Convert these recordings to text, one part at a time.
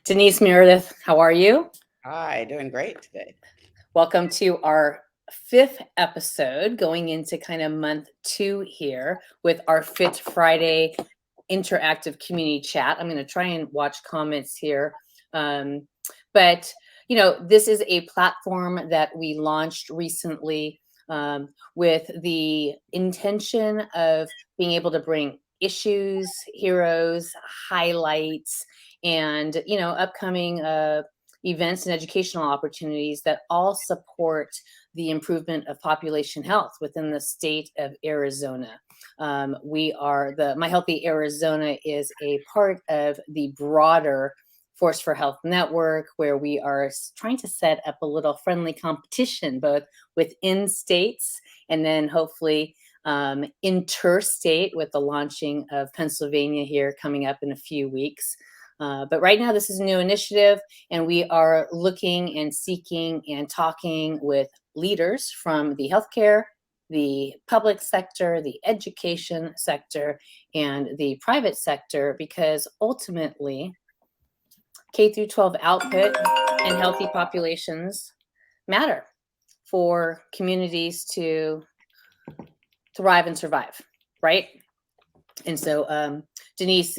Denise, Meridith, how are you? Hi, doing great today. Welcome to our fifth episode, going into kind of month 2 here with our Fit Friday interactive community chat. I'm going to try and watch comments here. But, this is a platform that we launched recently with the intention of being able to bring issues, heroes, highlights, and, upcoming events and educational opportunities that all support the improvement of population health within the state of Arizona. We are My Healthy Arizona is a part of the broader Force for Health network, where we are trying to set up a little friendly competition, both within states and then hopefully interstate, with the launching of Pennsylvania here coming up in a few weeks. But right now, this is a new initiative, and we are looking and seeking and talking with leaders from the healthcare, the public sector, the education sector, and the private sector, because ultimately, K through 12 output and healthy populations matter for communities to thrive and survive, right? And so, Denise,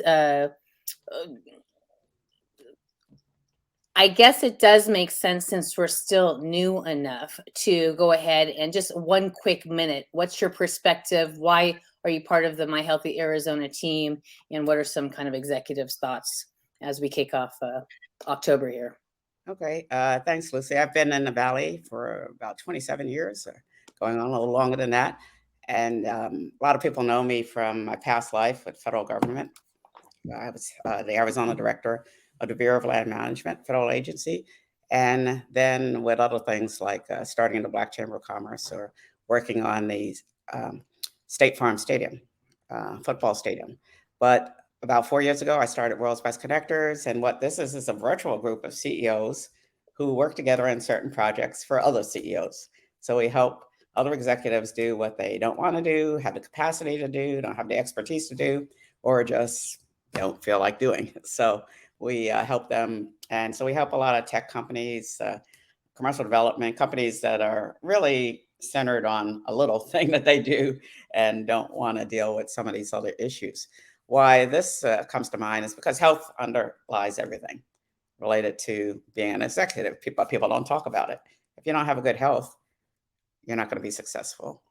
I guess it does make sense, since we're still new enough, to go ahead and just one quick minute. What's your perspective? Why are you part of the My Healthy Arizona team? And what are some kind of executives' thoughts as we kick off October here? Okay, thanks, Lucy. I've been in the Valley for about 27 years, going on a little longer than that. And a lot of people know me from my past life with federal government. I was the Arizona director of the Bureau of Land Management, federal agency, and then with other things like starting in the Black Chamber of Commerce or working on the um, State Farm Stadium, football stadium. But about 4 years ago, I started World's Best Connectors, and what this is a virtual group of CEOs who work together in certain projects for other CEOs. So we help other executives do what they don't want to do, have the capacity to do, don't have the expertise to do, or just don't feel like doing. So we help them. And so we help a lot of tech companies, commercial development companies that are really centered on a little thing that they do and don't want to deal with some of these other issues. Why this comes to mind is because health underlies everything related to being an executive. People don't talk about it. If you don't have a good health, you're not going to be successful.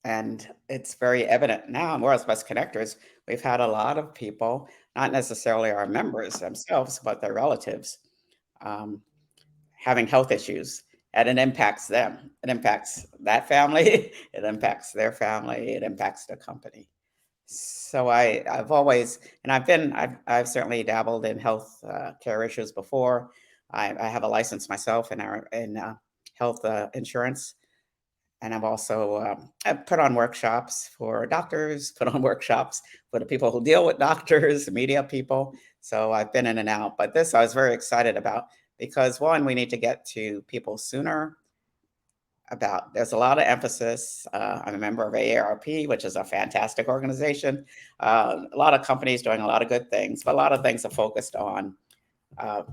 And it's very evident now in World's Best Connectors. We've had a lot of people, not necessarily our members themselves, but their relatives, um, having health issues, and it impacts them. It impacts that family, it impacts their family, it impacts the company. So I've always, and I've certainly dabbled in health care issues before. I have a license myself in health insurance, and I've put on workshops for doctors, put on workshops for the people who deal with doctors, media people. So I've been in and out. But this I was very excited about because one, we need to get to people sooner. There's a lot of emphasis. I'm a member of AARP, which is a fantastic organization. A lot of companies doing a lot of good things, but a lot of things are focused on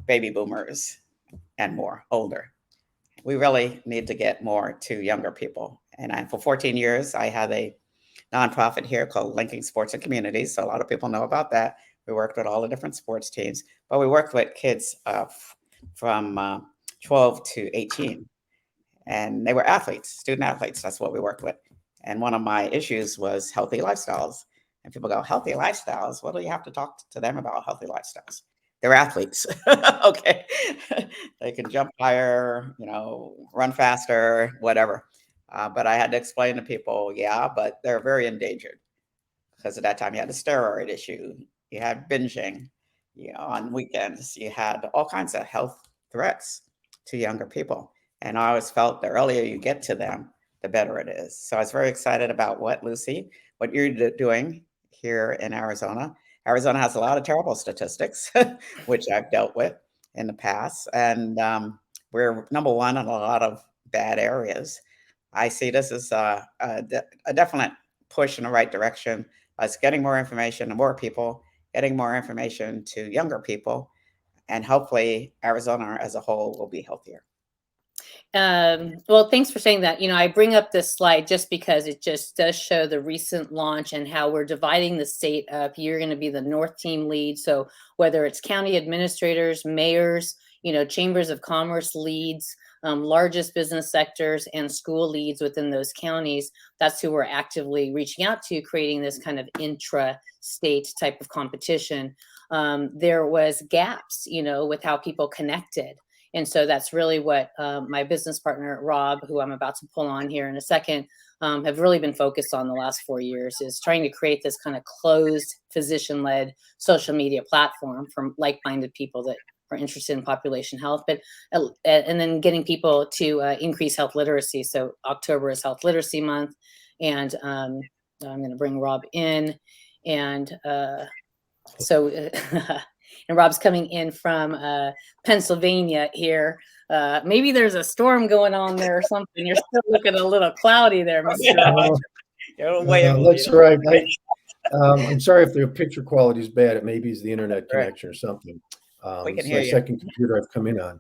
baby boomers and more older. We really need to get more to younger people. For 14 years, I had a nonprofit here called Linking Sports and Communities. So a lot of people know about that. We worked with all the different sports teams, but we worked with kids from 12 to 18. And they were athletes, student athletes. That's what we worked with. And one of my issues was healthy lifestyles. And people go, healthy lifestyles? What do you have to talk to them about healthy lifestyles? They're athletes. Okay. They can jump higher, run faster, whatever. But I had to explain to people, yeah, but they're very endangered because at that time you had a steroid issue, you had binging, on weekends, you had all kinds of health threats to younger people. And I always felt the earlier you get to them, the better it is. So I was very excited about what you're doing here in Arizona. Arizona has a lot of terrible statistics, which I've dealt with in the past. And we're number one in a lot of bad areas. I see this as a definite push in the right direction. Us getting more information to more people, getting more information to younger people, and hopefully Arizona as a whole will be healthier. Well, thanks for saying that. I bring up this slide just because it just does show the recent launch and how we're dividing the state up. You're going to be the North team lead. So whether it's county administrators, mayors, chambers of commerce leads, largest business sectors, and school leads within those counties, that's who we're actively reaching out to, creating this kind of intra-state type of competition. There was gaps, with how people connected. And so that's really what my business partner, Rob, who I'm about to pull on here in a second, have really been focused on the last 4 years, is trying to create this kind of closed physician-led social media platform from like-minded people that are interested in population health, but and then getting people to increase health literacy. So October is Health Literacy Month, and I'm going to bring Rob in, and so and Rob's coming in from Pennsylvania here. Maybe there's a storm going on there or something. You're still looking a little cloudy there, Mr. Rob. That's all right. I'm sorry if the picture quality is bad. It maybe is the internet connection or something. We can it's hear my you. second computer I've come in on.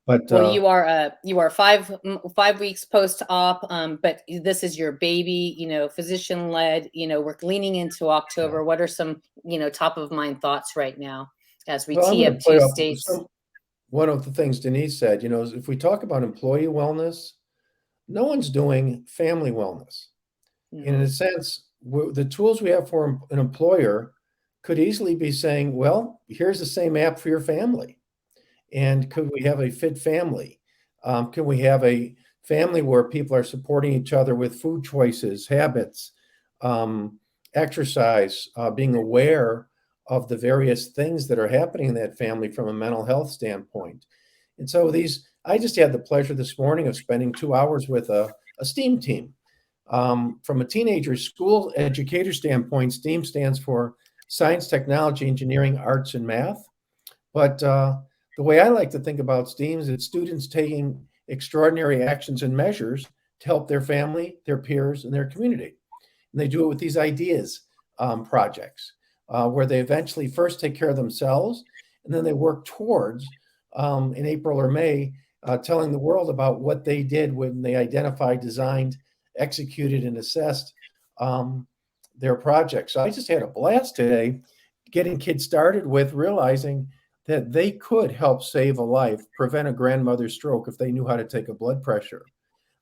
Well, you are 5 weeks post-op, but this is your baby, physician-led. We're leaning into October. Yeah. What are some, top of mind thoughts right now as we Well, tee I'm up gonna play 2 off states? one of the things Denise said, is if we talk about employee wellness, no one's doing family wellness. No. And in a sense, the tools we have for an employer could easily be saying, well, here's the same app for your family. And could we have a fit family? Can we have a family where people are supporting each other with food choices, habits, exercise, being aware of the various things that are happening in that family from a mental health standpoint? And so I just had the pleasure this morning of spending 2 hours with a STEAM team. From a teenager school educator standpoint, STEAM stands for Science, Technology, Engineering, Arts, and Math. But the way I like to think about STEAM is it's students taking extraordinary actions and measures to help their family, their peers, and their community. And they do it with these ideas projects where they eventually first take care of themselves, and then they work towards, in April or May, telling the world about what they did when they identified, designed, executed, and assessed their project. So I just had a blast today getting kids started with realizing that they could help save a life, prevent a grandmother's stroke if they knew how to take a blood pressure,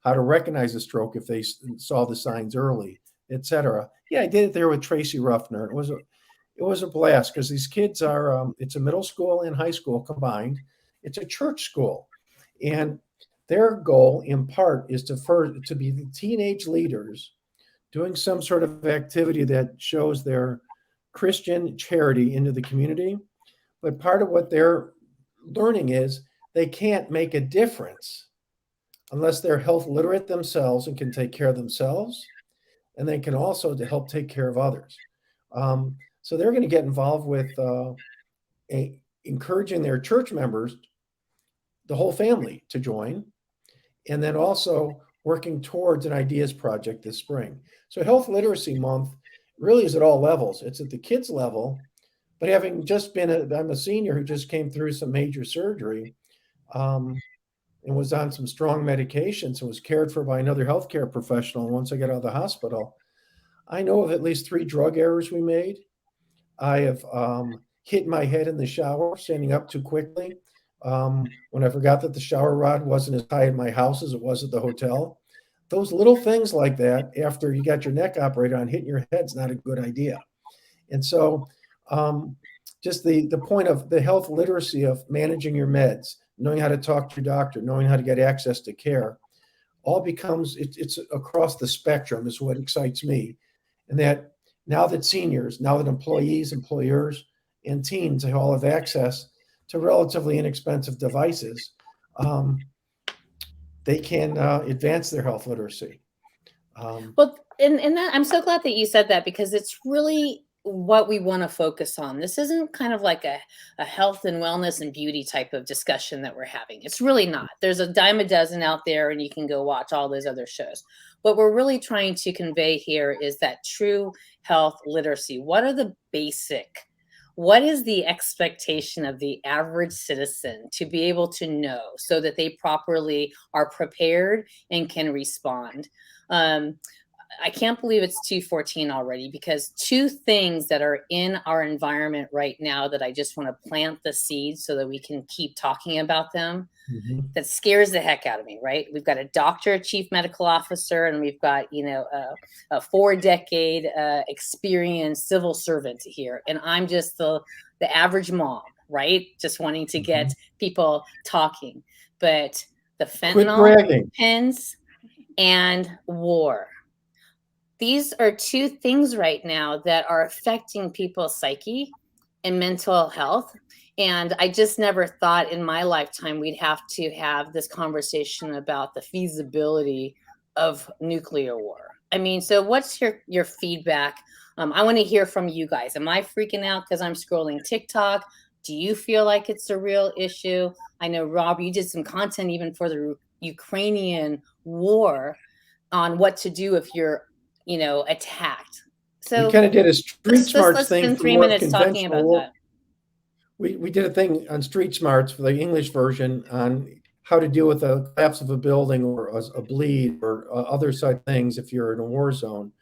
how to recognize a stroke if they saw the signs early, etc. Yeah, I did it there with Tracy Ruffner. It was a blast because these kids are, it's a middle school and high school combined. It's a church school. And their goal in part is to be the teenage leaders doing some sort of activity that shows their Christian charity into the community. But part of what they're learning is they can't make a difference unless they're health literate themselves and can take care of themselves. And they can also to help take care of others. So they're going to get involved with encouraging their church members, the whole family, to join. And then also working towards an ideas project this spring. So Health Literacy Month really is at all levels. It's at the kids level, but having just been, I'm a senior who just came through some major surgery and was on some strong medications and was cared for by another healthcare professional. And once I got out of the hospital, I know of at least 3 drug errors we made. I have hit my head in the shower, standing up too quickly. When I forgot that the shower rod wasn't as high at my house as it was at the hotel. Those little things like that, after you got your neck operated on, hitting your head's not a good idea. And so just the point of the health literacy of managing your meds, knowing how to talk to your doctor, knowing how to get access to care, all becomes, it's across the spectrum is what excites me. And that now that seniors, now that employees, employers, and teens all have access to relatively inexpensive devices, they can advance their health literacy. Well, and that, I'm so glad that you said that, because it's really what we want to focus on. This isn't kind of like a health and wellness and beauty type of discussion that we're having. It's really not. There's a dime a dozen out there, and you can go watch all those other shows. What we're really trying to convey here is that true health literacy. What are the basic what is the expectation of the average citizen to be able to know so that they properly are prepared and can respond? I can't believe it's 2:14 already, because two things that are in our environment right now that I just want to plant the seeds so that we can keep talking about them. Mhm. That scares the heck out of me, right? We've got a doctor, a chief medical officer, and we've got, a 4-decade experienced civil servant here. And I'm just the average mom, right? Just wanting to get people talking. But the Quit fentanyl bragging. pens and war. These are two things right now that are affecting people's psyche and mental health. And I just never thought in my lifetime we'd have to have this conversation about the feasibility of nuclear war. I mean, so what's your feedback? I want to hear from you guys. Am I freaking out because I'm scrolling TikTok? Do you feel like it's a real issue? I know, Rob, you did some content even for the Ukrainian war on what to do if you're attacked. We So kind of did a Street Smarts let's thing spend for 3 more minutes talking conventional about war. that. We did a thing on Street Smarts for the English version on how to deal with a collapse of a building or a bleed or other side things if you're in a war zone.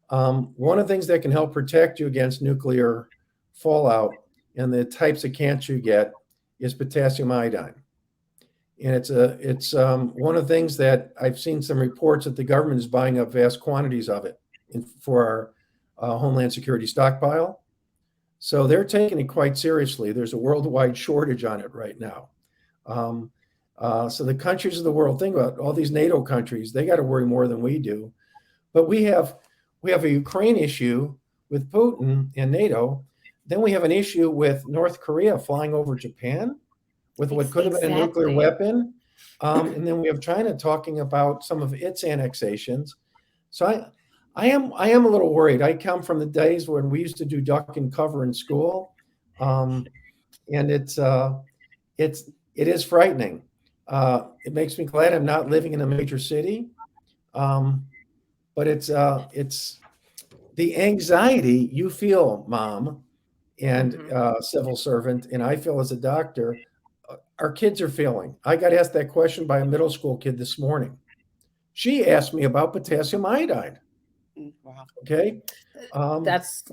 One of the things that can help protect you against nuclear fallout and the types of cancer you get is potassium iodide. And it's one of the things that I've seen some reports that the government is buying up vast quantities of it for our Homeland Security stockpile. So they're taking it quite seriously. There's a worldwide shortage on it right now. So the countries of the world, think about all these NATO countries, they got to worry more than we do. But we have a Ukraine issue with Putin and NATO. Then we have an issue with North Korea flying over Japan with what could have been a nuclear weapon. And then we have China talking about some of its annexations. So I am a little worried. I come from the days when we used to do duck and cover in school. And it is frightening. It makes me glad I'm not living in a major city. But it's the anxiety you feel, Mom, and civil servant, and I feel as a doctor, our kids are feeling. I got asked that question by a middle school kid this morning. She asked me about potassium iodide. Wow. Okay. That's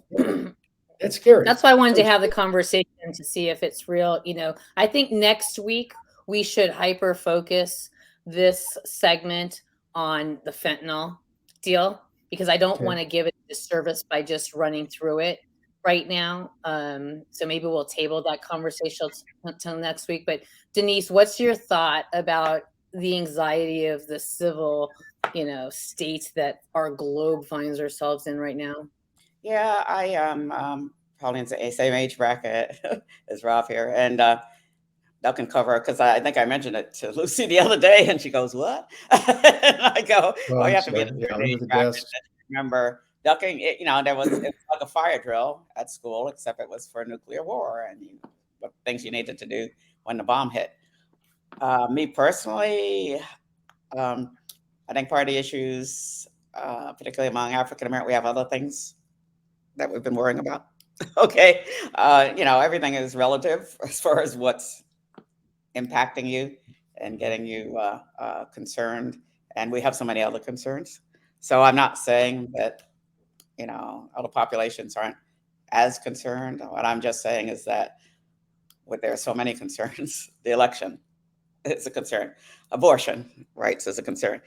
it's scary. That's why I wanted to have the conversation to see if it's real. I think next week we should hyper focus this segment on the fentanyl deal, because I don't want to give it a disservice by just running through it right now. So maybe we'll table that conversation until next week. But Denise, what's your thought about the anxiety of the civil, state that our globe finds ourselves in right now? Yeah, I am probably in the same age bracket as Rob here, and duck and cover, because I think I mentioned it to Lucy the other day, and she goes, "What?" And I go, "Well, you have to be in a certain age bracket to remember ducking." It was like a fire drill at school, except it was for nuclear war and what things you needed to do when the bomb hit. Me personally, I think part of the issues, particularly among African American, we have other things that we've been worrying about. Okay. Everything is relative as far as what's impacting you and getting you concerned. And we have so many other concerns. So I'm not saying that, other populations aren't as concerned. What I'm just saying is that there are so many concerns. The election is a concern. Abortion rights is a concern.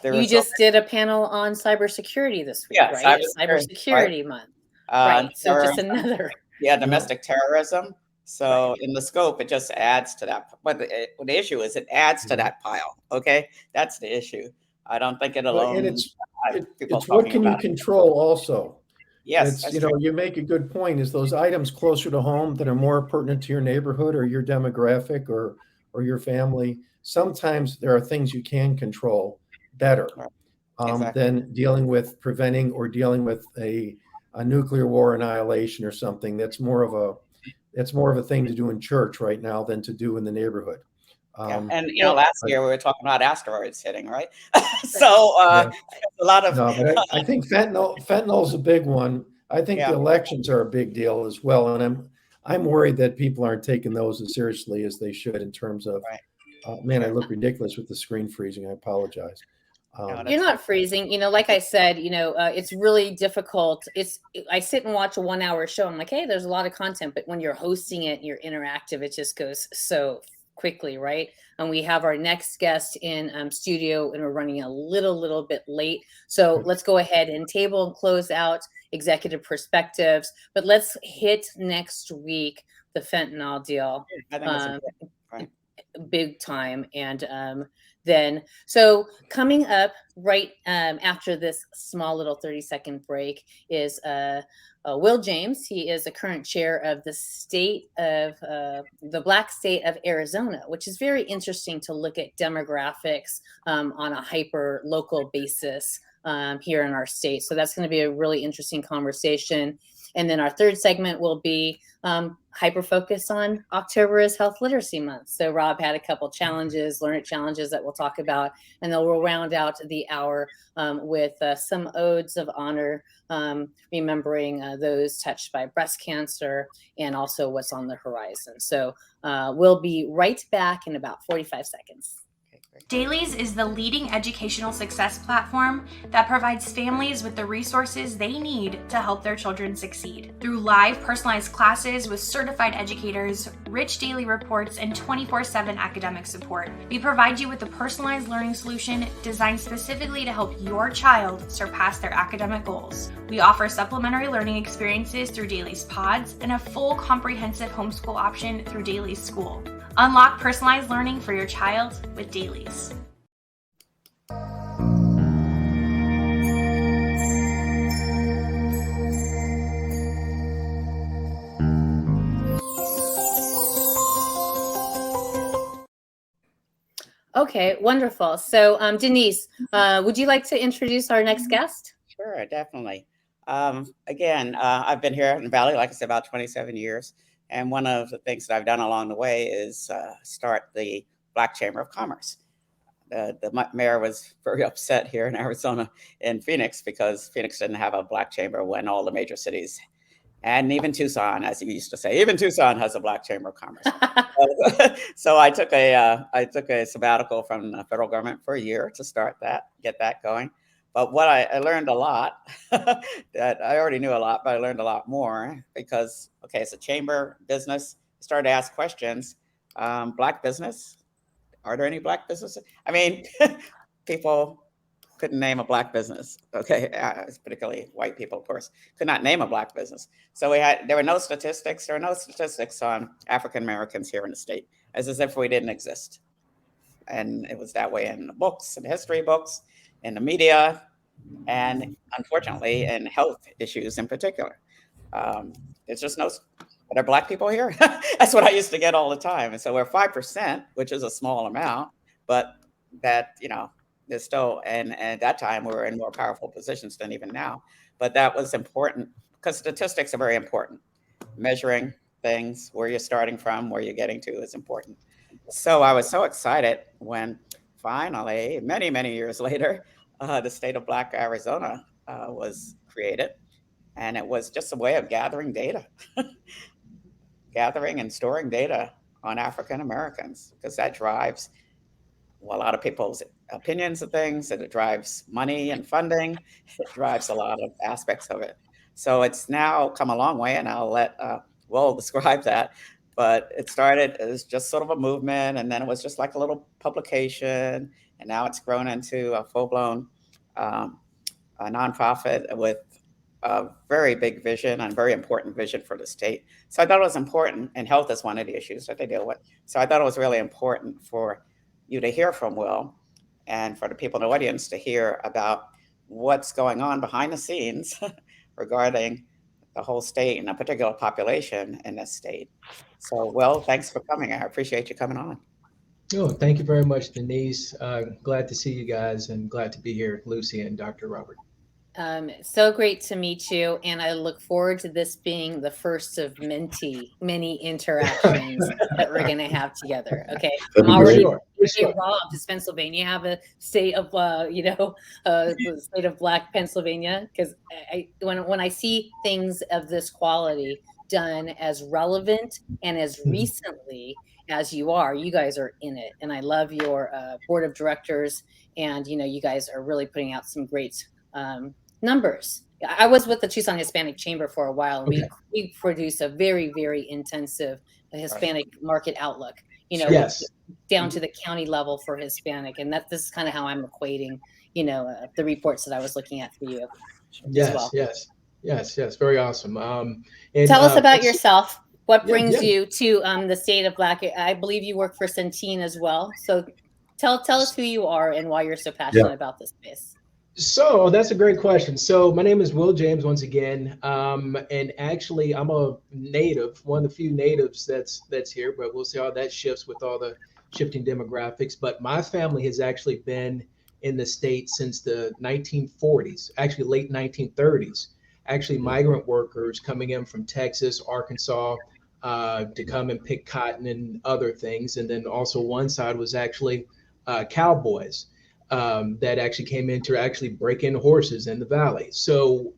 You just did a panel on cybersecurity this week, right? Cybersecurity month. Right. So just another. Yeah, domestic terrorism. So in the scope, it just adds to that. But the issue is it adds to that pile. Okay, that's the issue. I don't think it alone. And it's what can you control also. Yes, it's you make a good point. Is those items closer to home that are more pertinent to your neighborhood or your demographic or your family? Sometimes there are things you can control better than dealing with preventing or dealing with a nuclear war annihilation or something. That's more of a thing to do in church right now than to do in the neighborhood. And last year we were talking about asteroids hitting, right? So a lot of. No, but I think fentanyl is a big one. I think the elections are a big deal as well, and I'm worried that people aren't taking those as seriously as they should in terms of, Right. man, I look ridiculous with the screen freezing. I apologize. No, You're not freezing, like I said, it's really difficult. I sit and watch a 1 hour show. I'm like, hey, there's a lot of content, but when you're hosting it, you're interactive. It just goes so quickly, right? And we have our next guest in studio, and we're running a little bit late. So let's go ahead and table and close out executive perspectives. But let's hit next week the fentanyl deal. I think it's important. Right. Big time. And then so coming up right after this small little 30-second break is Will James. He is the current chair of the Black state of Arizona, which is very interesting to look at demographics on a hyper local basis here in our state. So that's going to be a really interesting conversation. And then our third segment will be hyper focus on October is Health Literacy Month. So Rob had a couple challenges, learning challenges that we'll talk about, and then we'll round out the hour with some odes of honor, remembering those touched by breast cancer and also what's on the horizon. So we'll be right back in about 45 seconds. Dailies is the leading educational success platform that provides families with the resources they need to help their children succeed. Through live personalized classes with certified educators, rich daily reports, and 24/7 academic support, we provide you with a personalized learning solution designed specifically to help your child surpass their academic goals. We offer supplementary learning experiences through Dailies Pods and a full comprehensive homeschool option through Dailies School. Unlock personalized learning for your child with Dailies. Okay, wonderful. So Denise, would you like to introduce our next guest? Sure, definitely. Again, I've been here in the Valley, like I said, about 27 years. And one of the things that I've done along the way is start the Black Chamber of Commerce. The mayor was very upset here in Arizona, in Phoenix, because Phoenix didn't have a Black Chamber when all the major cities, and even Tucson, as he used to say, even Tucson has a Black Chamber of Commerce. So I took a sabbatical from the federal government for a year to start that, get that going. But what I learned a lot, that I already knew a lot, but I learned a lot more because, okay, it's a chamber business. I started to ask questions. Black business, are there any Black businesses? I mean, people couldn't name a Black business, okay? Particularly white people, of course, could not name a Black business. So there were no statistics. There were no statistics on African Americans here in the state, as if we didn't exist. And it was that way in the books, in the history books, in the media, and unfortunately in health issues in particular. There's just no, are there Black people here? That's what I used to get all the time. And so we're 5%, which is a small amount, but that, there's still, and at that time we were in more powerful positions than even now. But that was important because statistics are very important. Measuring things, where you're starting from, where you're getting to is important. So I was so excited when finally, many, many years later, the state of Black Arizona was created. And it was just a way of gathering data, gathering and storing data on African Americans, because that drives a lot of people's opinions of things, and it drives money and funding. It drives a lot of aspects of it. So it's now come a long way, and I'll let Will describe that. But it started as just sort of a movement, and then it was just like a little publication, and now it's grown into a full-blown nonprofit with a very big vision and very important vision for the state. So I thought it was important, and health is one of the issues that they deal with. So I thought it was really important for you to hear from Will, and for the people in the audience to hear about what's going on behind the scenes regarding the whole state and a particular population in this state. So, Will, thanks for coming. I appreciate you coming on. Oh, thank you very much, Denise. Glad to see you guys, and glad to be here, Lucy and Dr. Robert. So great to meet you, and I look forward to this being the first of many interactions that we're going to have together. Okay, I'm already Rob, does Pennsylvania have a state of the state of Black Pennsylvania? Because when I see things of this quality, done as relevant and as recently as you are. You guys are in it, and I love your board of directors, and you guys are really putting out some great numbers. I was with the Tucson Hispanic Chamber for a while, and we produce a very, very intensive Hispanic market outlook, Yes. down to the county level for Hispanic. And this is kind of how I'm equating, the reports that I was looking at for you as well. Yes. Very awesome. Tell us about yourself. What brings yeah. you to the state of Black? I believe you work for Centene as well. So tell us who you are and why you're so passionate about this space. So that's a great question. So my name is Will James once again, and actually I'm a native, one of the few natives that's here, but we'll see how that shifts with all the shifting demographics. But my family has actually been in the state since the 1940s, actually late 1930s. Actually, migrant workers coming in from Texas, Arkansas, to come and pick cotton and other things, and then also one side was actually cowboys. That actually came in to actually break in horses in the valley. So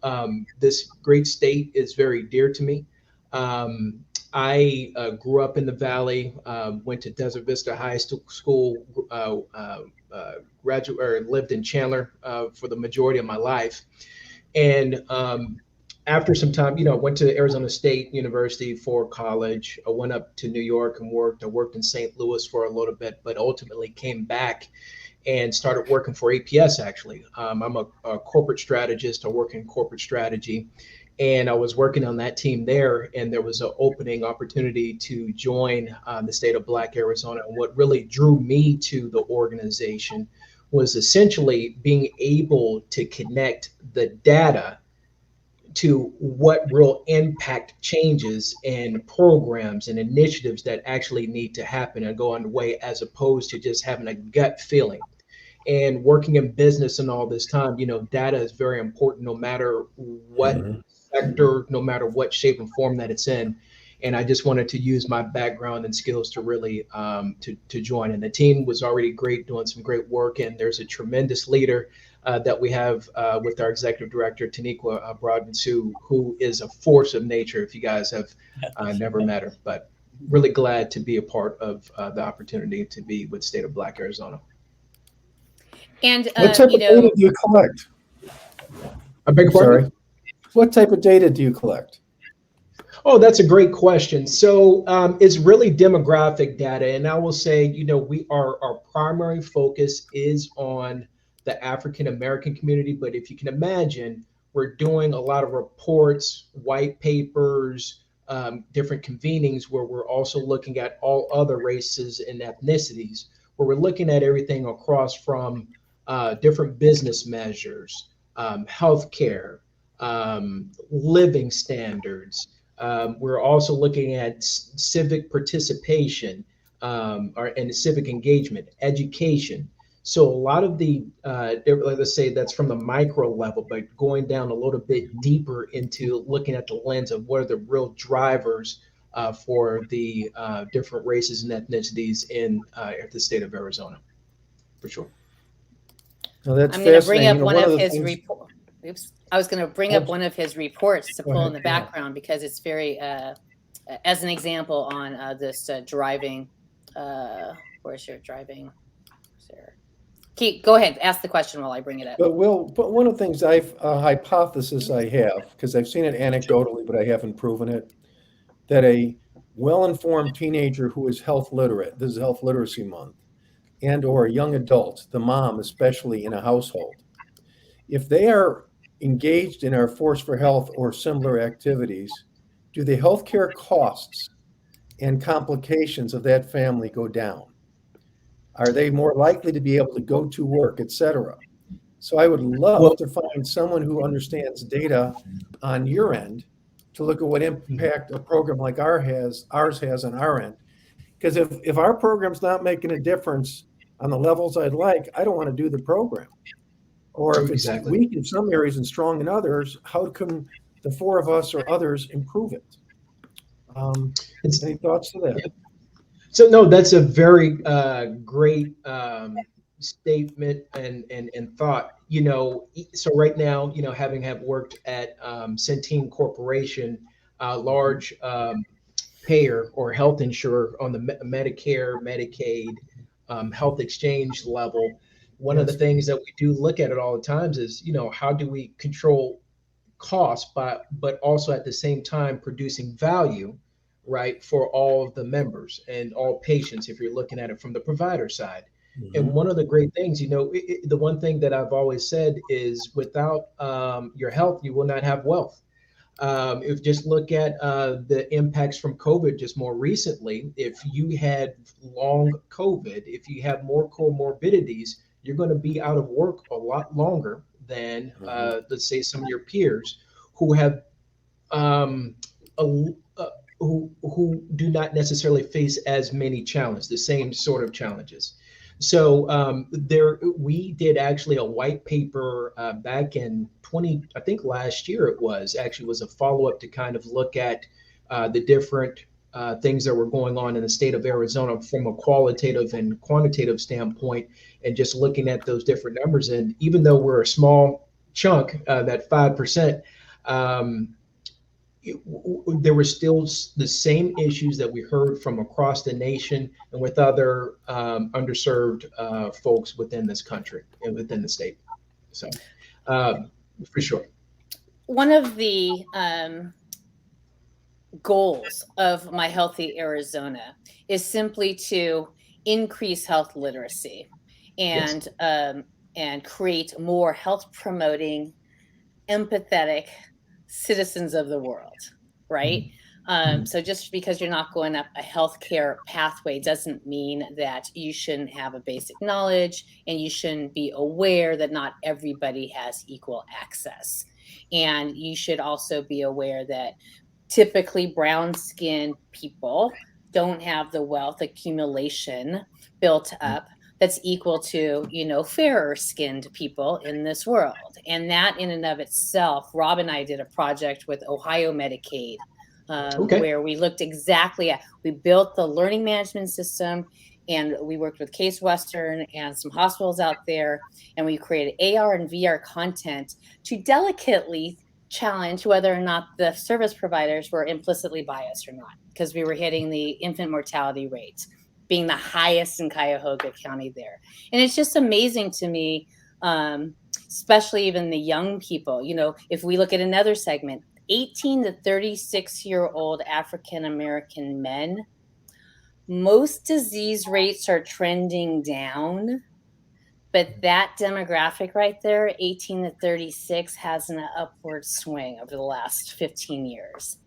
this great state is very dear to me. I grew up in the valley, went to Desert Vista High School, lived in Chandler for the majority of my life. And after some time, went to Arizona State University for college. I went up to New York and worked. I worked in St. Louis for a little bit, but ultimately came back and started working for APS, actually. I'm a corporate strategist. I work in corporate strategy. And I was working on that team there, and there was an opening opportunity to join the state of Black Arizona. And what really drew me to the organization was essentially being able to connect the data to what real impact changes and programs and initiatives that actually need to happen and go underway, as opposed to just having a gut feeling. And working in business and all this time, data is very important, no matter what sector, no matter what shape and form that it's in. And I just wanted to use my background and skills to really to join. And the team was already great, doing some great work. And there's a tremendous leader that we have with our executive director, Taniqua Broadman, who is a force of nature, if you guys have never met her. But really glad to be a part of the opportunity to be with State of Black Arizona. And what type of data do you collect? I beg your pardon? What type of data do you collect? Oh, that's a great question. So it's really demographic data. And I will say, our primary focus is on the African American community. But if you can imagine, we're doing a lot of reports, white papers, different convenings where we're also looking at all other races and ethnicities, where we're looking at everything across from different business measures, healthcare, living standards. We're also looking at civic participation and civic engagement, education. So a lot of the, let's say that's from the micro level, but going down a little bit deeper into looking at the lens of what are the real drivers for the different races and ethnicities in the state of Arizona, for sure. Well, that's I'm going to bring up fascinating. one of his reports. Oops. I was going to bring up one of his reports to pull in the background because it's very, as an example on this driving. Where's your driving? Go ahead. Ask the question while I bring it up. But one of the things hypothesis I have, because I've seen it anecdotally, but I haven't proven it, that a well-informed teenager who is health literate, this is Health Literacy Month, and or a young adult, the mom, especially in a household, if they are engaged in our Force for Health or similar activities, do the healthcare costs and complications of that family go down? Are they more likely to be able to go to work, etc.? So I would love to find someone who understands data on your end to look at what impact a program like ours has on our end. Because if our program's not making a difference on the levels I'd like, I don't want to do the program. Or if it's weak in some areas and strong in others, how can the four of us or others improve it? Any thoughts to that? Yeah. So no, that's a very great statement and thought. So right now, having worked at Centene Corporation, large payer or health insurer on the Medicare, Medicaid, health exchange level. One of the things that we do look at all the times is, how do we control cost, but also at the same time producing value, right, for all of the members and all patients, if you're looking at it from the provider side. And one of the great things, the one thing that I've always said is without your health, you will not have wealth. If just look at the impacts from COVID just more recently, if you had long COVID, if you have more comorbidities, you're going to be out of work a lot longer than, let's say, some of your peers who have who do not necessarily face as many challenges, the same sort of challenges. So we did actually a white paper back in I think last year it was a follow-up to kind of look at the different things that were going on in the state of Arizona from a qualitative and quantitative standpoint, and just looking at those different numbers. And even though we're a small chunk, that 5%, there were still the same issues that we heard from across the nation and with other underserved folks within this country and within the state. So for sure. One of the goals of My Healthy Arizona is simply to increase health literacy and and create more health promoting, empathetic citizens of the world, right? So just because you're not going up a healthcare pathway doesn't mean that you shouldn't have a basic knowledge, and you shouldn't be aware that not everybody has equal access. And you should also be aware that typically brown-skinned people don't have the wealth accumulation built up that's equal to, fairer-skinned people in this world. And that in and of itself, Rob and I did a project with Ohio Medicaid, where we looked exactly at, we built the learning management system, and we worked with Case Western and some hospitals out there, and we created AR and VR content to delicately challenge whether or not the service providers were implicitly biased or not, because we were hitting the infant mortality rate being the highest in Cuyahoga County there. And it's just amazing to me, especially even the young people, if we look at another segment, 18 to 36-year-old African-American men, most disease rates are trending down, but that demographic right there, 18 to 36, has an upward swing over the last 15 years.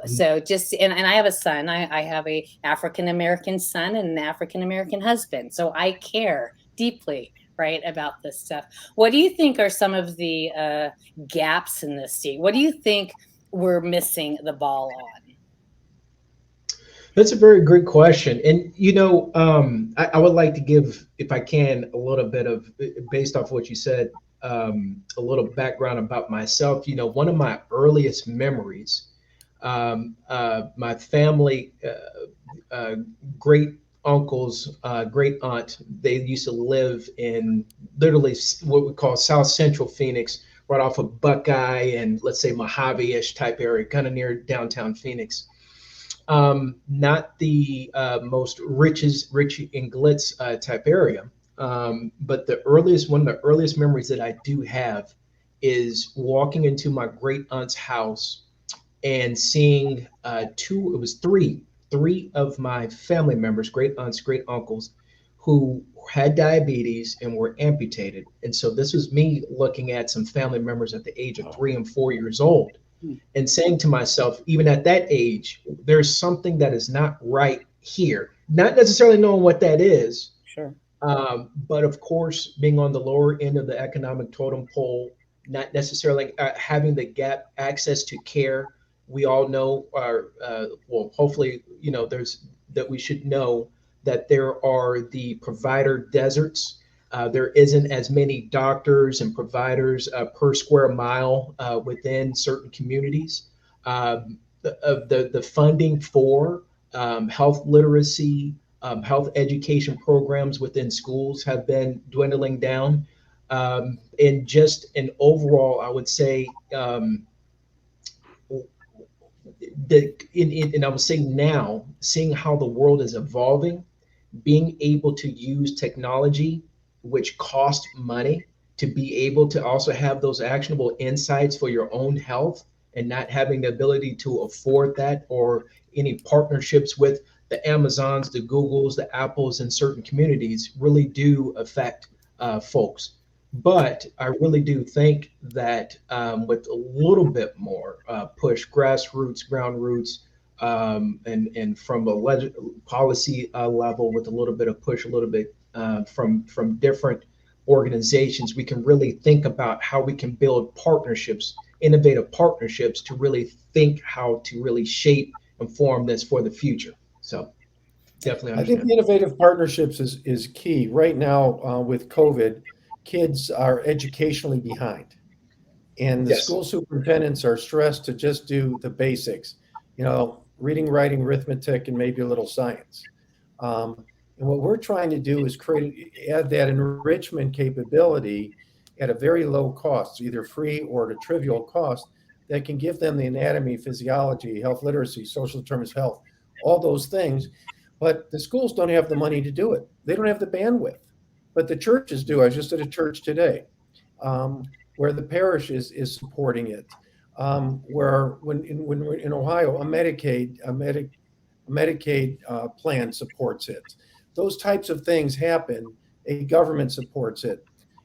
So just, and I have a son, I have a African-American son and an African-American husband. So I care deeply, right, about this stuff. What do you think are some of the gaps in this state? What do you think we're missing the ball on? That's a very great question. And, I would like to give, if I can, a little bit of, based off what you said, a little background about myself. One of my earliest memories, my family, great uncles, great aunt, they used to live in literally what we call South Central Phoenix, right off of Buckeye and, let's say, Mojave-ish type area, kind of near downtown Phoenix. Not the most rich and glitz type area, but one of the earliest memories that I do have is walking into my great aunt's house and seeing three of my family members, great aunts, great uncles, who had diabetes and were amputated. And so this was me looking at some family members at the age of 3 and 4 years old, and saying to myself, even at that age, there's something that is not right here. Not necessarily knowing what that is. Sure. But of course, being on the lower end of the economic totem pole, not necessarily having the gap access to care. We all know, hopefully, that we should know that there are the provider deserts. There isn't as many doctors and providers per square mile within certain communities. The funding for health literacy, health education programs within schools have been dwindling down. And overall, I would say, and I would say now, seeing how the world is evolving, being able to use technology, which costs money, to be able to also have those actionable insights for your own health, and not having the ability to afford that, or any partnerships with the Amazons, the Googles, the Apples in certain communities, really do affect folks. But I really do think that with a little bit more push, grassroots, ground roots, and from a policy level, with a little bit of push, a little bit from different organizations, we can really think about how we can build partnerships, innovative partnerships, to really think how to really shape and form this for the future. So definitely I think understand. the innovative partnerships is key. Right now, with COVID, kids are educationally behind, and the Yes. school superintendents are stressed to just do the basics, reading, writing, arithmetic, and maybe a little science. And what we're trying to do is add that enrichment capability at a very low cost, either free or at a trivial cost, that can give them the anatomy, physiology, health literacy, social determinants of health, all those things. But the schools don't have the money to do it. They don't have the bandwidth. But the churches do. I was just at a church today, where the parish is supporting it. Where when we're in Ohio, a Medicaid plan supports it. Those types of things happen. A government supports it.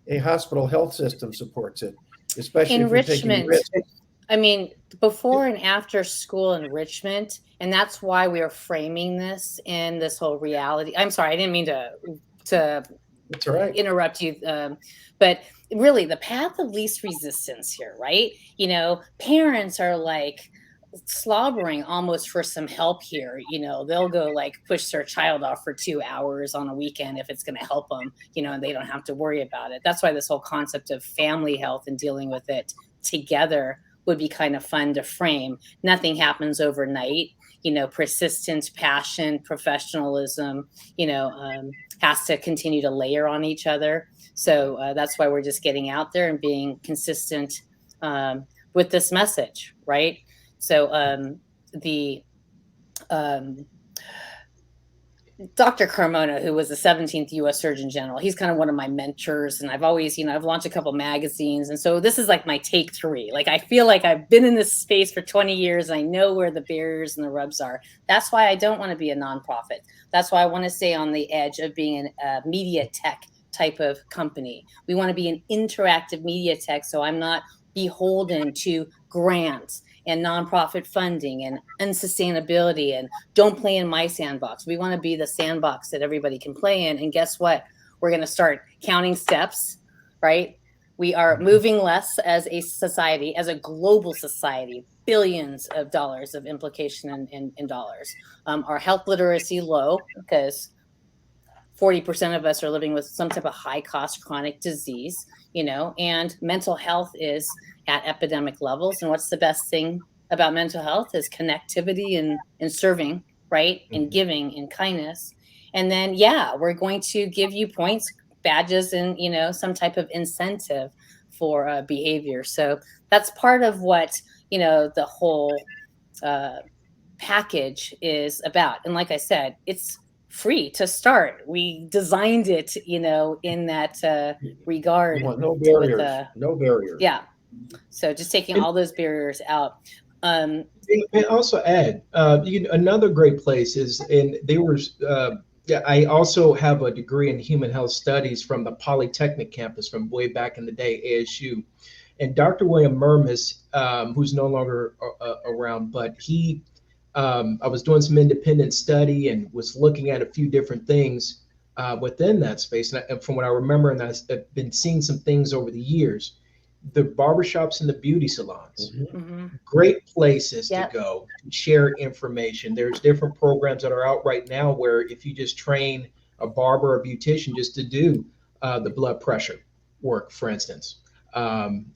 A hospital health system supports it, especially if you're taking Enrichment. risks. I mean, before and after school enrichment, and that's why we are framing this in this whole reality. I'm sorry, I didn't mean to That's all right. interrupt you, but really the path of least resistance here, right? Parents are like slobbering almost for some help here. They'll go like push their child off for 2 hours on a weekend if it's going to help them, and they don't have to worry about it. That's why this whole concept of family health and dealing with it together would be kind of fun to frame. Nothing happens overnight. Persistence, passion, professionalism, has to continue to layer on each other. So that's why we're just getting out there and being consistent with this message, right? So the Dr. Carmona, who was the 17th U.S. Surgeon General, he's kind of one of my mentors, and I've always, I've launched a couple magazines, and so this is like my take 3. Like, I feel like I've been in this space for 20 years, and I know where the barriers and the rubs are. That's why I don't want to be a nonprofit. That's why I want to stay on the edge of being a media tech type of company. We want to be an interactive media tech, so I'm not beholden to grants and nonprofit funding and unsustainability and don't play in my sandbox. We want to be the sandbox that everybody can play in. And guess what? We're going to start counting steps, right? We are moving less as a society, as a global society, billions of dollars of implication in dollars. Our health literacy low because 40% of us are living with some type of high cost chronic disease, and mental health is at epidemic levels. And what's the best thing about mental health is connectivity and serving, right? And giving and kindness. And then, we're going to give you points, badges, and, some type of incentive for behavior. So that's part of what, the whole package is about. And like I said, it's free to start. We designed it, in that regard. You want no barriers. No barriers. Yeah. So just taking all those barriers out. And also add, another great place is, I also have a degree in human health studies from the Polytechnic campus from way back in the day, ASU. And Dr. William Murmis, who's no longer around, but I was doing some independent study and was looking at a few different things within that space. And from what I remember, and I've been seeing some things over the years, the barbershops and the beauty salons, great places to go to share information. There's different programs that are out right now where if you just train a barber or beautician just to do the blood pressure work, for instance,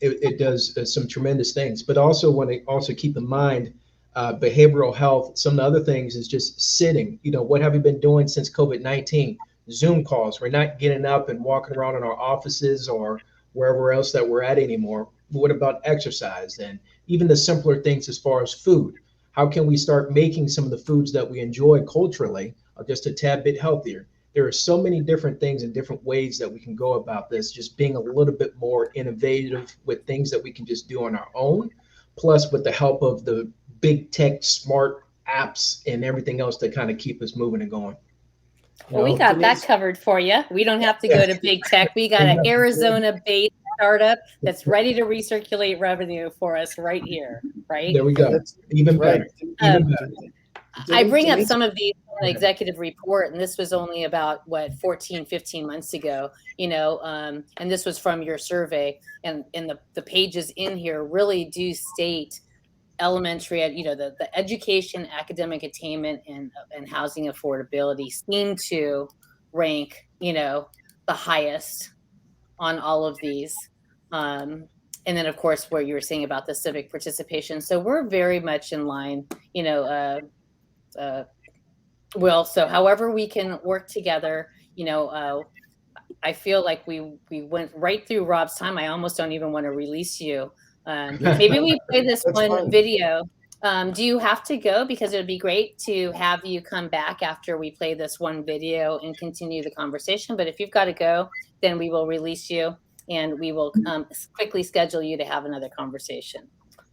it does some tremendous things. But also want to also keep in mind behavioral health. Some of the other things is just sitting. What have you been doing since COVID-19? Zoom calls. We're not getting up and walking around in our offices or wherever else that we're at anymore. What about exercise? And even the simpler things as far as food. How can we start making some of the foods that we enjoy culturally just a tad bit healthier? There are so many different things and different ways that we can go about this, just being a little bit more innovative with things that we can just do on our own, plus with the help of the big tech smart apps and everything else that kind of keep us moving and going. Well, we got that covered for you. We don't have to go to big tech. We got an Arizona-based startup that's ready to recirculate revenue for us right here, right? There we go. Even better. Even better. I bring up some of these in the executive report, and this was only about 14, 15 months ago, and this was from your survey, and the pages in here really do state elementary, the education, academic attainment, and housing affordability seem to rank, the highest on all of these. And then, of course, what you were saying about the civic participation. So we're very much in line, Will. So however we can work together, I feel like we went right through Rob's time. I almost don't even want to release you. Maybe we play this one video. Do you have to go? Because it would be great to have you come back after we play this one video and continue the conversation. But if you've got to go, then we will release you and we will quickly schedule you to have another conversation.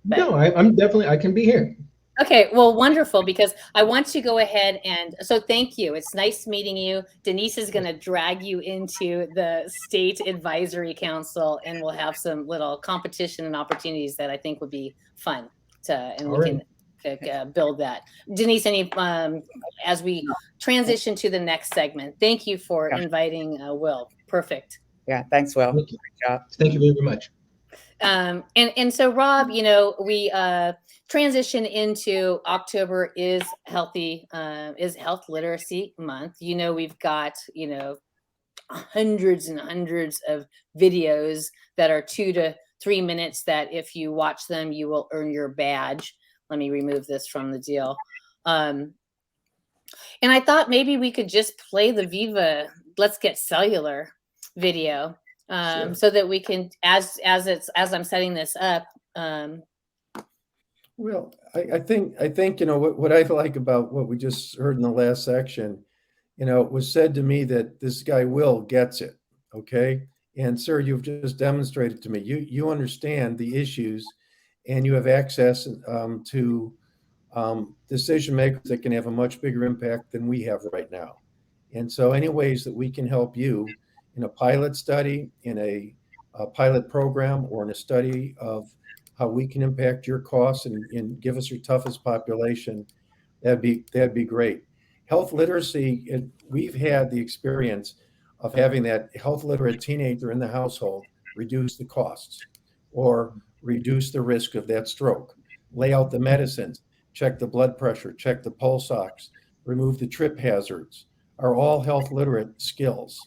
No, I'm definitely, I can be here. Okay, well, wonderful, because I want to go ahead and so thank you. It's nice meeting you. Denise is going to drag you into the State Advisory Council, and we'll have some little competition and opportunities that I think would be fun we can build that. Denise, as we transition to the next segment, thank you for inviting Will. Perfect. Yeah, thanks, Will. Thank you. Great job. Thank you very much. And so, Rob, we transition into October is Health Literacy Month. We've got, hundreds and hundreds of videos that are 2 to 3 minutes that if you watch them, you will earn your badge. Let me remove this from the deal. And I thought maybe we could just play the Viva Let's Get Cellular video. Sure. So that we can, as I'm setting this up. Well, I think what I like about what we just heard in the last section, it was said to me that this guy Will gets it. Okay, and sir, you've just demonstrated to me you understand the issues, and you have access to decision makers that can have a much bigger impact than we have right now. And so, any ways that we can help you in a pilot study, in a pilot program, or in a study of how we can impact your costs and give us your toughest population, that'd be great. Health literacy, we've had the experience of having that health literate teenager in the household reduce the costs or reduce the risk of that stroke, lay out the medicines, check the blood pressure, check the pulse ox, remove the trip hazards, are all health literate skills.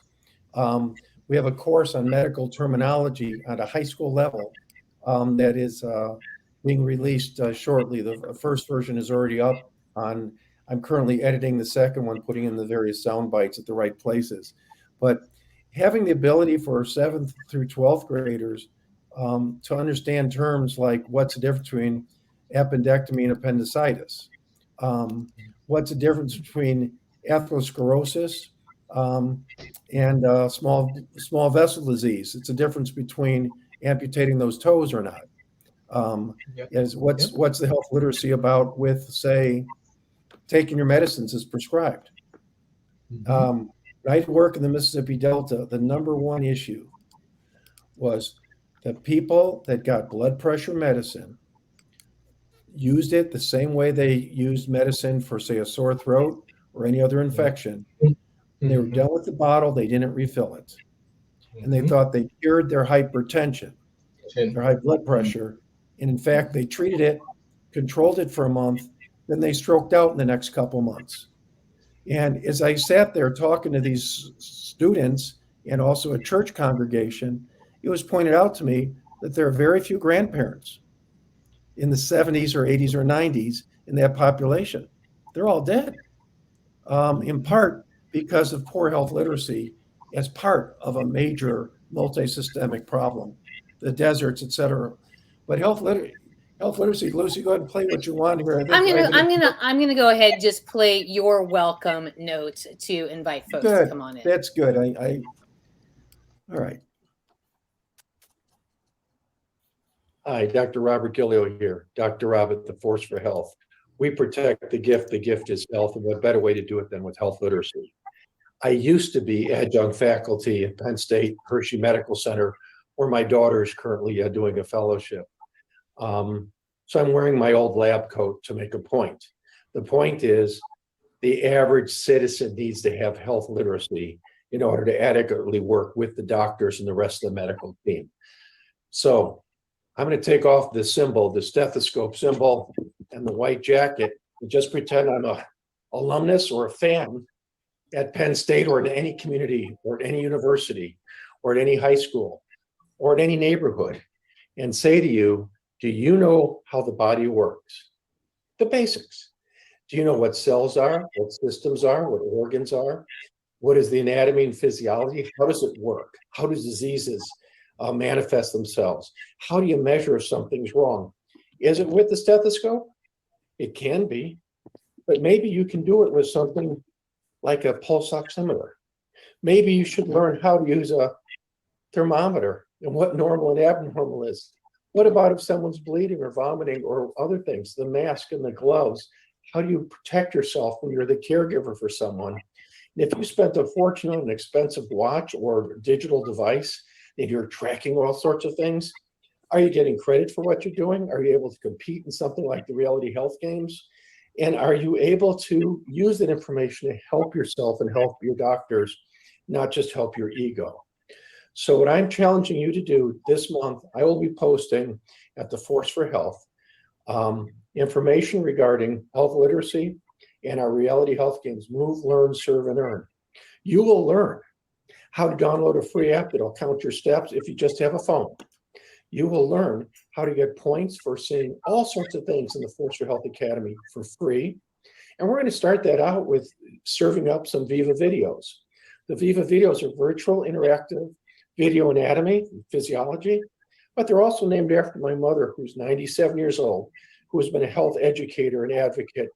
We have a course on medical terminology at a high school level that is being released shortly. The first version is already up on. I'm currently editing the second one, putting in the various sound bites at the right places. But having the ability for 7th through 12th graders to understand terms like what's the difference between appendectomy and appendicitis, what's the difference between atherosclerosis and small vessel disease. It's a difference between amputating those toes or not. What's the health literacy about with, say, taking your medicines as prescribed? When I work in the Mississippi Delta, the number one issue was that people that got blood pressure medicine used it the same way they used medicine for, say, a sore throat or any other infection. They were done with the bottle, they didn't refill it. And they thought they cured their hypertension, their high blood pressure. And in fact, they treated it, controlled it for a month, then they stroked out in the next couple months. And as I sat there talking to these students and also a church congregation, it was pointed out to me that there are very few grandparents in the 70s or 80s or 90s in that population. They're all dead, in part because of poor health literacy as part of a major multi-systemic problem, the deserts, et cetera. But health Health literacy. Lucy, go ahead and play what you want here. I'm gonna go ahead and just play your welcome note to invite folks to come on in. That's good. All right. Hi, Dr. Robert Gillio here. Dr. Rob at the Force for Health. We protect the gift. The gift is health, and what better way to do it than with health literacy? I used to be adjunct faculty at Penn State Hershey Medical Center, where my daughter is currently doing a fellowship. So I'm wearing my old lab coat to make a point. The point is the average citizen needs to have health literacy in order to adequately work with the doctors and the rest of the medical team. So I'm going to take off the symbol, the stethoscope symbol, and the white jacket, and just pretend I'm a alumnus or a fan at Penn State or at any community or at any university or at any high school or at any neighborhood, and say to you, do you know how the body works? The basics. Do you know what cells are, what systems are, what organs are? What is the anatomy and physiology? How does it work? How do diseases manifest themselves? How do you measure if something's wrong? Is it with the stethoscope? It can be, but maybe you can do it with something like a pulse oximeter. Maybe you should learn how to use a thermometer and what normal and abnormal is. What about if someone's bleeding or vomiting or other things, the mask and the gloves? How do you protect yourself when you're the caregiver for someone? And if you spent a fortune on an expensive watch or digital device and you're tracking all sorts of things, are you getting credit for what you're doing? Are you able to compete in something like the Reality Health Games? And are you able to use that information to help yourself and help your doctors, not just help your ego? So what I'm challenging you to do this month, I will be posting at the Force for Health information regarding health literacy and our Reality Health Games, Move, Learn, Serve, and Earn. You will learn how to download a free app that'll count your steps if you just have a phone. You will learn how to get points for seeing all sorts of things in the Force for Health Academy for free. And we're going to start that out with serving up some Viva videos. The Viva videos are virtual, interactive video anatomy and physiology, but they're also named after my mother, who's 97 years old, who has been a health educator and advocate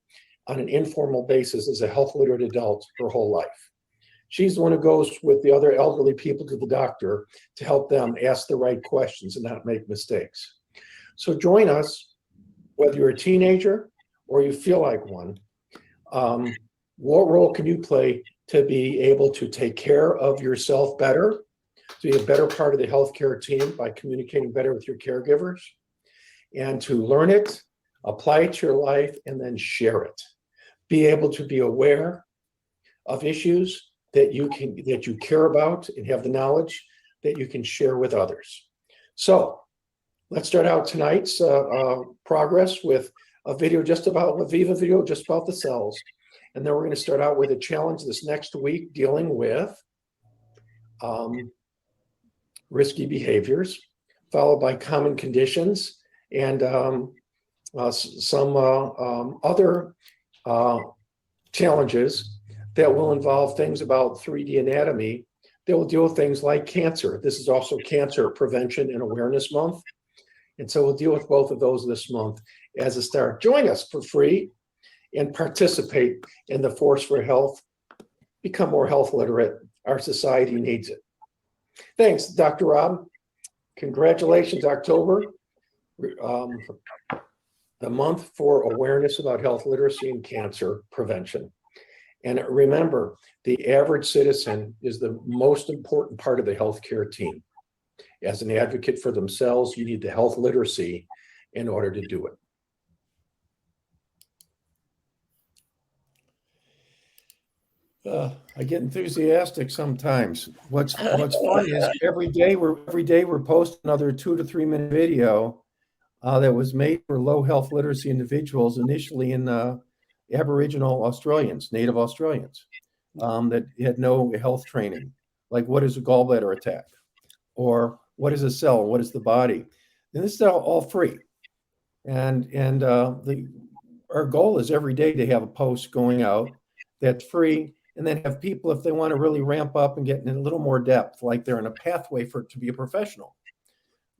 on an informal basis as a health literate adult her whole life. She's the one who goes with the other elderly people to the doctor to help them ask the right questions and not make mistakes. So join us, whether you're a teenager or you feel like one. What role can you play to be able to take care of yourself better, to be a better part of the healthcare team by communicating better with your caregivers, and to learn it, apply it to your life, and then share it. Be able to be aware of issues that you care about and have the knowledge that you can share with others. So let's start out tonight's progress with a video just about a Viva video, just about the cells. And then we're going to start out with a challenge this next week dealing with risky behaviors, followed by common conditions and some other challenges that will involve things about 3D anatomy that will deal with things like cancer. This is also Cancer Prevention and Awareness Month. And so we'll deal with both of those this month as a start. Join us for free and participate in the Force for Health. Become more health literate. Our society needs it. Thanks, Dr. Rob. Congratulations, October, the month for awareness about health literacy and cancer prevention. And remember, the average citizen is the most important part of the healthcare team. As an advocate for themselves, you need the health literacy in order to do it. I get enthusiastic sometimes. What's funny is every day we're posting another 2 to 3 minute video that was made for low health literacy individuals, initially in Aboriginal Australians, Native Australians, that had no health training, like what is a gallbladder attack, or what is a cell, what is the body, and this is all free. And our goal is every day to have a post going out that's free, and then have people, if they want to really ramp up and get in a little more depth, like they're in a pathway to be a professional,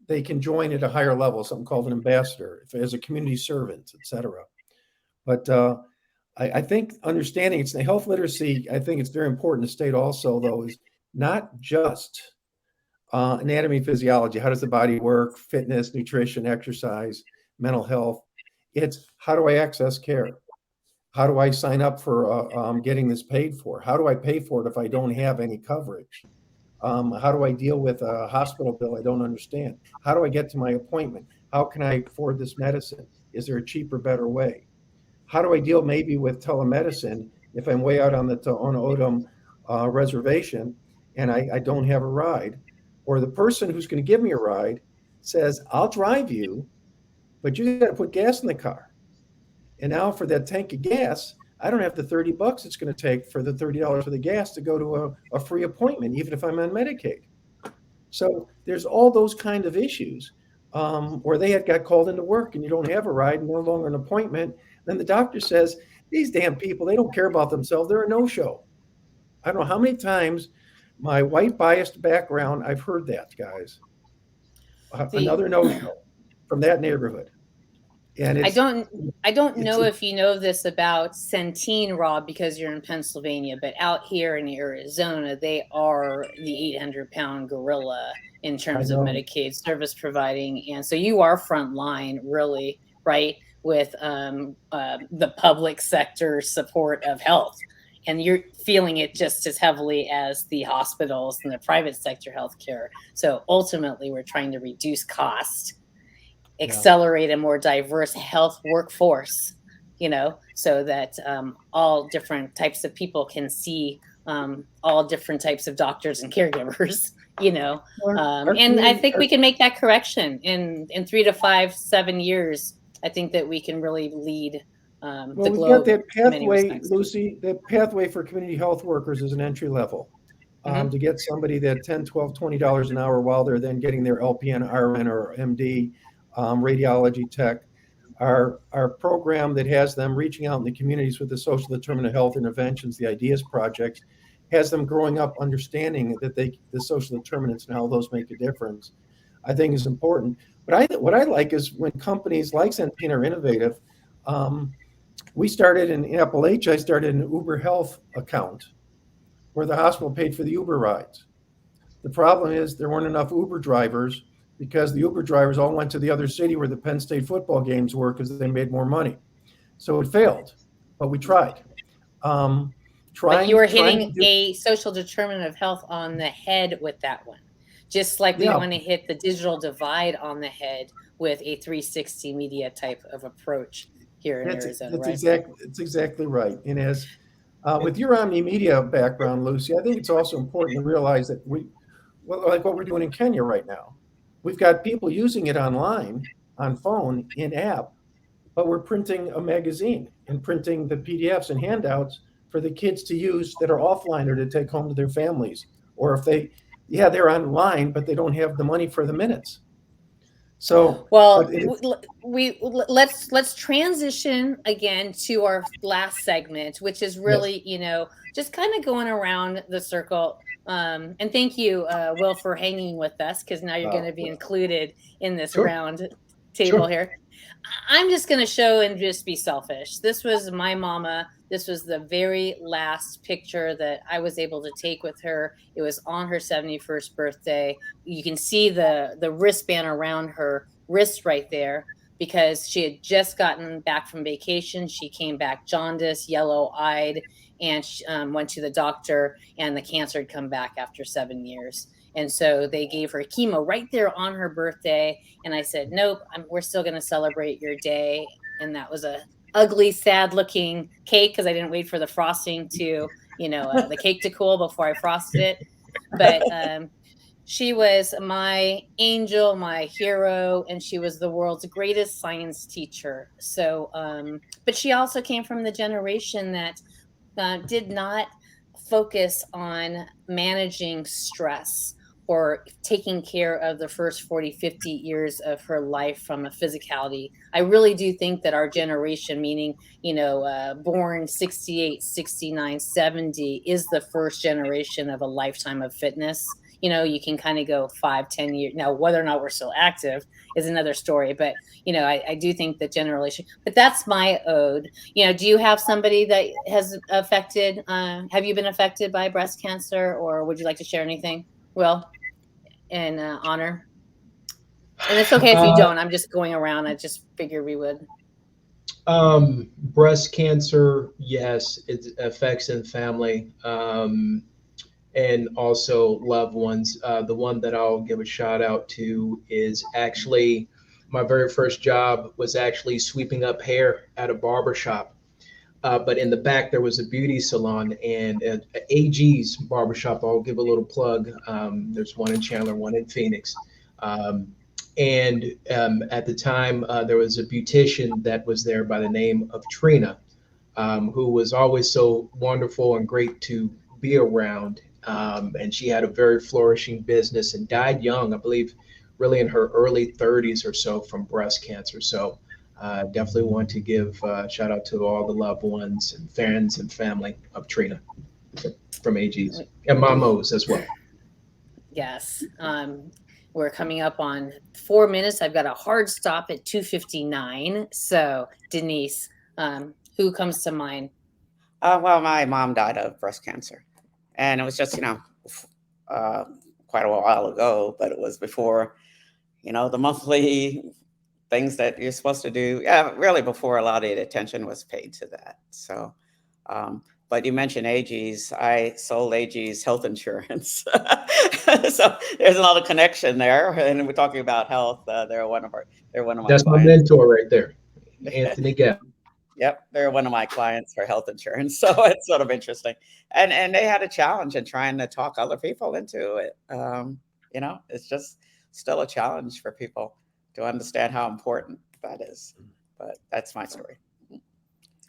they can join at a higher level, something called an ambassador, if, as a community servant, et cetera. But I think understanding it's the health literacy, I think it's very important to state also, though, is not just anatomy, physiology, how does the body work, fitness, nutrition, exercise, mental health. It's how do I access care? How do I sign up for getting this paid for? How do I pay for it if I don't have any coverage? How do I deal with a hospital bill I don't understand? How do I get to my appointment? How can I afford this medicine? Is there a cheaper, better way? How do I deal maybe with telemedicine if I'm way out on the Odom reservation and I don't have a ride? Or the person who's going to give me a ride says, I'll drive you, but you got to put gas in the car. And now for that tank of gas, I don't have the $30 it's going to take for the $30 for the gas to go to a free appointment, even if I'm on Medicaid. So there's all those kind of issues where they had got called into work and you don't have a ride, no longer an appointment. Then the doctor says, these damn people, they don't care about themselves. They're a no-show. I don't know how many times my white biased background, I've heard that, guys. Another no-show from that neighborhood. And I don't know if you know this about Centene, Rob, because you're in Pennsylvania, but out here in Arizona, they are the 800-pound gorilla in terms of Medicaid service providing. And so you are frontline, really, right, with the public sector support of health. And you're feeling it just as heavily as the hospitals and the private sector healthcare. So ultimately, we're trying to reduce cost, accelerate a more diverse health workforce, so that all different types of people can see all different types of doctors and caregivers, and I think we can make that correction in 3 to 5, 7 years. I think that we can really lead the globe. We've got that pathway, Lucy, that pathway for community health workers is an entry level. To get somebody that $10, $12, $20 an hour while they're then getting their LPN, RN, or MD, radiology tech, our program that has them reaching out in the communities with the social determinant of health interventions, the IDEAS projects, has them growing up understanding that the social determinants and how those make a difference, I think is important. But what I like is when companies like Centene are innovative. We started in Appalachia, I started an Uber Health account where the hospital paid for the Uber rides. The problem is there weren't enough Uber drivers because the Uber drivers all went to the other city where the Penn State football games were because they made more money. So it failed, but we tried. But you were hitting a social determinant of health on the head with that one. Just like we want to hit the digital divide on the head with a 360 media type of approach here in Arizona. It's exactly right. And as with your Omni Media background, Lucy, I think it's also important to realize that like what we're doing in Kenya right now, we've got people using it online, on phone, in app, but we're printing a magazine and printing the PDFs and handouts for the kids to use that are offline or to take home to their families. Or if they're online, but they don't have the money for the minutes. So, let's transition again to our last segment, which is really, just kind of going around the circle. And thank you, Will, for hanging with us, because now you're going to be included in this round table here. I'm just going to show and just be selfish. This was my mama. This was the very last picture that I was able to take with her. It was on her 71st birthday. You can see the wristband around her wrist right there because she had just gotten back from vacation. She came back jaundiced, yellow-eyed, and she, went to the doctor, and the cancer had come back after 7 years. And so they gave her chemo right there on her birthday. And I said, nope, we're still going to celebrate your day. And that was a ugly, sad looking cake because I didn't wait for the frosting to, the cake to cool before I frosted it. But she was my angel, my hero, and she was the world's greatest science teacher. So, but she also came from the generation that did not focus on managing stress or taking care of the first 40, 50 years of her life from a physicality. I really do think that our generation, meaning, born 68, 69, 70, is the first generation of a lifetime of fitness. you can kind of go 5-10 years. Now, whether or not we're still active is another story, but I do think that generation, but that's my ode. Do you have somebody that has affected, have you been affected by breast cancer, or would you like to share anything, Will, in honor? And it's okay if you don't. I'm just going around. I just figured we would. Breast cancer, yes, it affects in family, and also loved ones. The one that I'll give a shout out to is actually my very first job was actually sweeping up hair at a barber shop. But in the back, there was a beauty salon, and at AG's barbershop, I'll give a little plug. There's one in Chandler, one in Phoenix. And at the time, there was a beautician that was there by the name of Trina, who was always so wonderful and great to be around. And she had a very flourishing business and died young, I believe, really in her early 30s or so from breast cancer. So definitely want to give a shout out to all the loved ones and friends and family of Trina from AG's and Mamos as well. Yes. We're coming up on 4 minutes. I've got a hard stop at 2:59. So, Denise, who comes to mind? Well, my mom died of breast cancer, and it was just, quite a while ago, but it was before, the monthly things that you're supposed to do. Yeah, really before a lot of the attention was paid to that. So, but you mentioned AG's. I sold AG's health insurance. So there's another connection there. And we're talking about health. They're one of my That's my clients. mentor right there, Anthony Gapp. Yep, they're one of my clients for health insurance. So it's sort of interesting. And they had a challenge in trying to talk other people into it. It's just still a challenge for people to understand how important that is. But that's my story.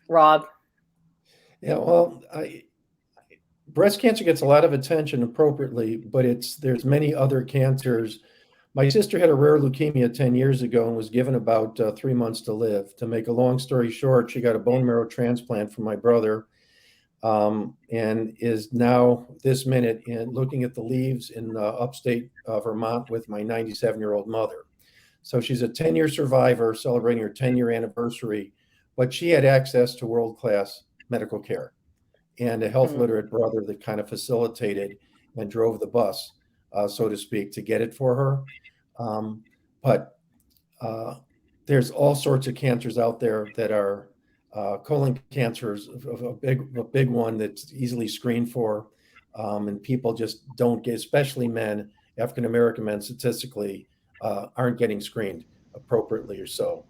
Rob? Yeah, well, breast cancer gets a lot of attention appropriately, but there's many other cancers. My sister had a rare leukemia 10 years ago and was given about 3 months to live. To make a long story short, she got a bone marrow transplant from my brother, and is now this minute looking at the leaves in upstate Vermont with my 97-year-old mother. So she's a 10-year survivor celebrating her 10-year anniversary, but she had access to world-class medical care and a health literate brother that kind of facilitated and drove the bus, so to speak, to get it for her. But there's all sorts of cancers out there that are colon cancers, a big one that's easily screened for, and people just don't get, especially men, African-American men statistically, aren't getting screened appropriately or so.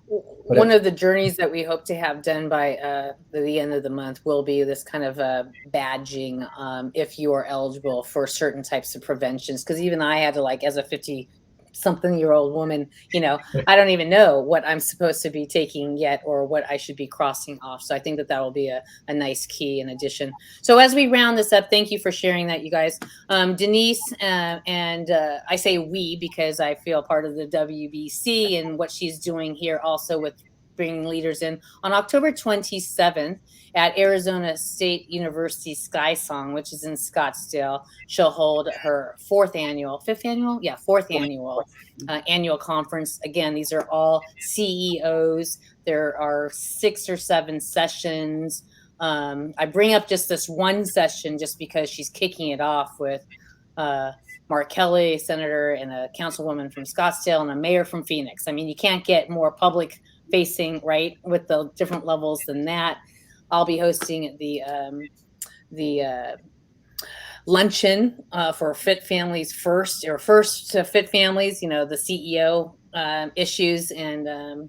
One of the journeys that we hope to have done by the end of the month will be this kind of badging, if you are eligible for certain types of preventions. Because even I had to, as a 50-something-year-old woman, I don't even know what I'm supposed to be taking yet or what I should be crossing off. So I think that will be a nice key in addition. So as we round this up, thank you for sharing that, you guys. Denise, and I say we because I feel part of the WBC and what she's doing here also with bringing leaders in. On October 27th at Arizona State University Sky Song, which is in Scottsdale, she'll hold her fourth annual annual conference. Again, these are all CEOs. There are 6 or 7 sessions. I bring up just this one session just because she's kicking it off with Mark Kelly, senator, and a councilwoman from Scottsdale, and a mayor from Phoenix. I mean, you can't get more public facing, right, with the different levels than that. I'll be hosting the luncheon for Fit Families First, or First to Fit Families, the CEO issues and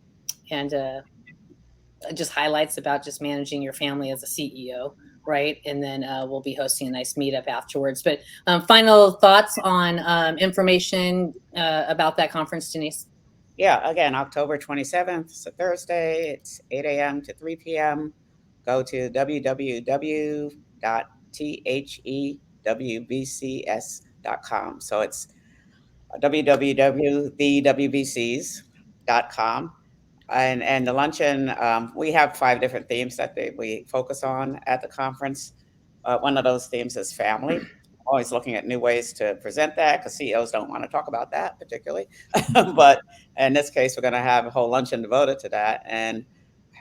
just highlights about just managing your family as a CEO, right? And then we'll be hosting a nice meetup afterwards. But final thoughts on information about that conference, Denise? Yeah, again, October 27th, it's a Thursday. It's 8 a.m. to 3 p.m. Go to www.thewbcs.com. So it's www.thewbcs.com. And the luncheon, we have 5 different themes that we focus on at the conference. One of those themes is family. always looking at new ways to present that because CEOs don't want to talk about that particularly. But in this case, we're going to have a whole luncheon devoted to that. And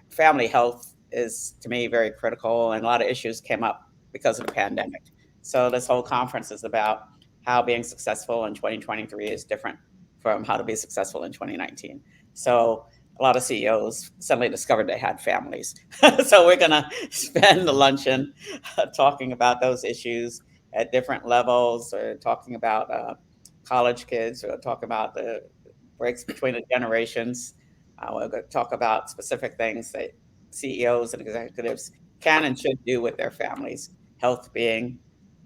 family health is, to me, very critical. And a lot of issues came up because of the pandemic. So this whole conference is about how being successful in 2023 is different from how to be successful in 2019. So a lot of CEOs suddenly discovered they had families. So we're going to spend the luncheon talking about those issues at different levels, or talking about college kids, or talk about the breaks between the generations. We're going to talk about specific things that CEOs and executives can and should do with their families, health being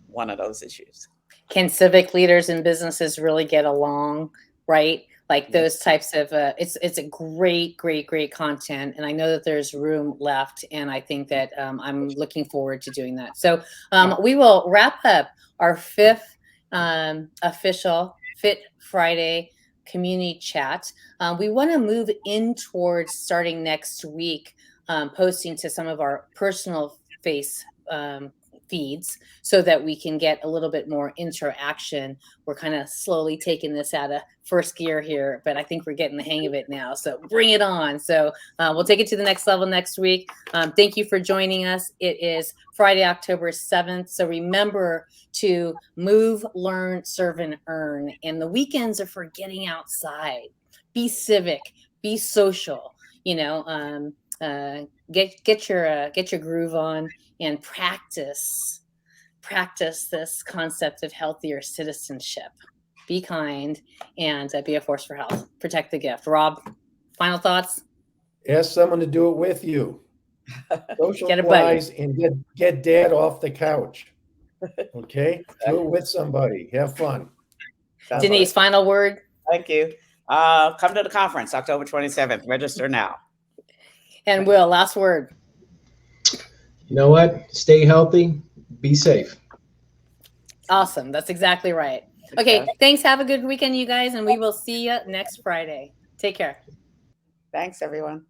one of those issues. Can civic leaders and businesses really get along, right? Like those types of, it's a great content. And I know that there's room left. And I think that I'm looking forward to doing that. So we will wrap up our 5th official Fit Friday community chat. We want to move in towards starting next week, posting to some of our personal face feeds so that we can get a little bit more interaction. We're kind of slowly taking this out of first gear here, but I think we're getting the hang of it now. So bring it on. So we'll take it to the next level next week. Thank you for joining us. It is Friday, October 7th. So remember to move, learn, serve, and earn. And the weekends are for getting outside. Be civic, be social, you know, get your groove on and practice this concept of healthier citizenship. Be kind and be a force for health. Protect the gift. Rob, final thoughts? Ask someone to do it with you. Socialize and get dad off the couch. Okay? Do it with somebody. Have fun. Denise, final word? Thank you. Come to the conference, October 27th. Register now. And Will, last word. You know what? Stay healthy. Be safe. Awesome. That's exactly right. Okay. Thanks. Have a good weekend, you guys. And we will see you next Friday. Take care. Thanks, everyone.